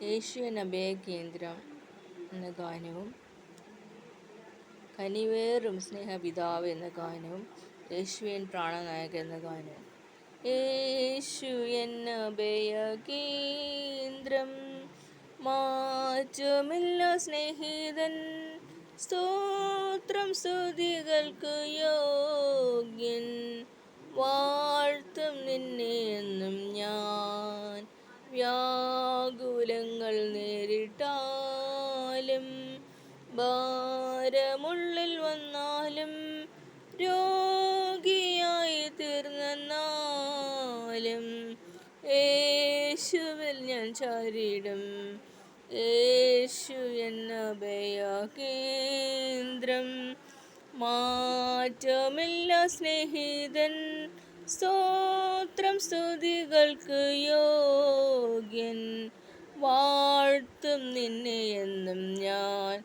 യേശുവിൻ അഭയകേന്ദ്രം എന്ന ഗാനവും കനിവേറും സ്നേഹപിതാവ് എന്ന ഗാനവും യേശുവിൻ പ്രാണനായകൻ എന്ന ഗാനവും. യേശു എന്ന അഭയകേന്ദ്രം, മാറ്റമില്ല സ്നേഹിതൻ, സ്തോത്രം സ്തുതികൾക്ക് യോഗ്യൻ, വാഴ്ത്തും നിന്നെ എന്നും ഞാൻ. വ്യാകുലങ്ങൾ നേരിട്ടാലും ഭാരമുള്ളിൽ വന്നാലും രോഗിയായി തീർന്നാലും യേശുവിൽ ഞാൻ ചാരിടും. യേശു എന്ന അഭയകേന്ദ്രം, മാറ്റമില്ല സ്നേഹിതൻ, സ്തോത്രം സ്തുതികൾക്ക് യോഗ്യൻ, വാഴ്ത്തും നിന്നെ എന്നും ഞാൻ.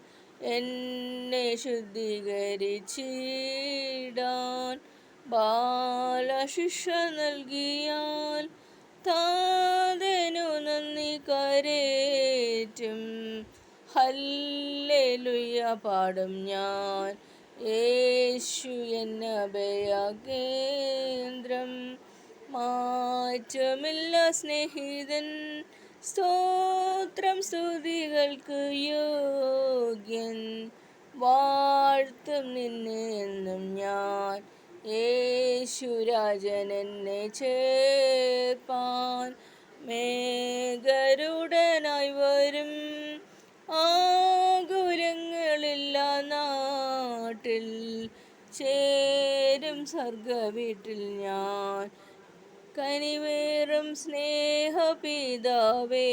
എന്നെ ശുദ്ധീകരിച്ചിടാൻ ബാലശിക്ഷ നൽകിയാൽ താതനു നന്ദി കരേറ്റും. ഹല്ലേലൂയ പാടും ഞാൻ. യേശു എന്ന അഭയകേന്ദ്രം, മാറ്റമില്ല സ്നേഹിതൻ, സ്തോത്രം സ്തുതികൾക്ക് യോഗ്യൻ, വാഴ്ത്തും നിന്നെ എന്നും ഞാൻ. യേശുരാജൻ എന്നെ ചേർപ്പാൻ മേഘരുടനായി വരും. ആകുലങ്ങളില്ല നാട്ടിൽ ചേരും സ്വർഗവീട്ടിൽ ഞാൻ. കനിവേറും സ്നേഹപിതാവേ,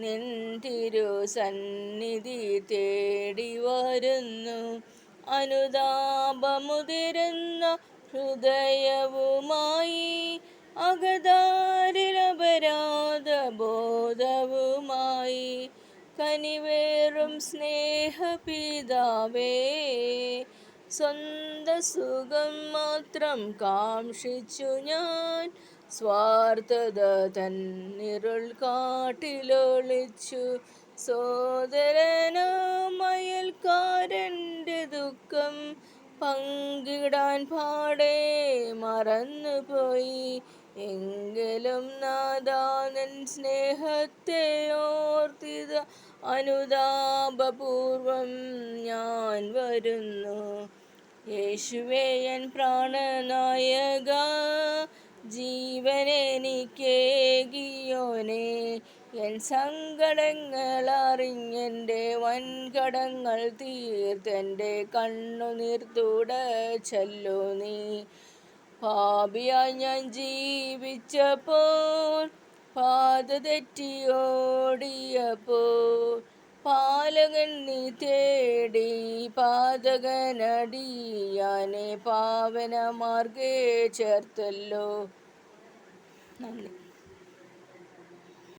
നിൻ തിരുസന്നിധി തേടി വരുന്നു. അനുതാപമുതിരുന്ന ഹൃദയവുമായി, അകതാരിൽ അപരാധബോധവുമായി, കനിവേറും സ്നേഹപിതാവേ, സ്വന്ത സുഖം മാത്രം കാംക്ഷിച്ചു ഞാൻ സ്വാർത്ഥത തന്നിരുൾ കാട്ടിലൊളിച്ചു. സോദരനും അയൽക്കാരൻ്റെ ദുഃഖം പങ്കിടാൻ പാടെ മറന്നുപോയി. എങ്കിലും നാഥാനൻ സ്നേഹത്തെ ഓർത്തിത അനുതാപപൂർവം ഞാൻ വരുന്നു. യേശുവേ എൻ പ്രാണനായക, ജീവനെനിക്കേകിയോനെ, എൻ സങ്കടങ്ങൾ അറിഞ്ഞെൻ്റെ വൻകടങ്ങൾ തീർത്തെൻ്റെ കണ്ണുനീർ തുടച്ചല്ലോ നീ. പാപിയായി ഞാൻ ജീവിച്ചപ്പോൾ, പാത തെറ്റിയോടിയപ്പോൾ, പാലകൻ നീ തേടി പാതകനടിയാനെ പാവനമാർഗേ ചേർത്തല്ലോ. നന്ദി.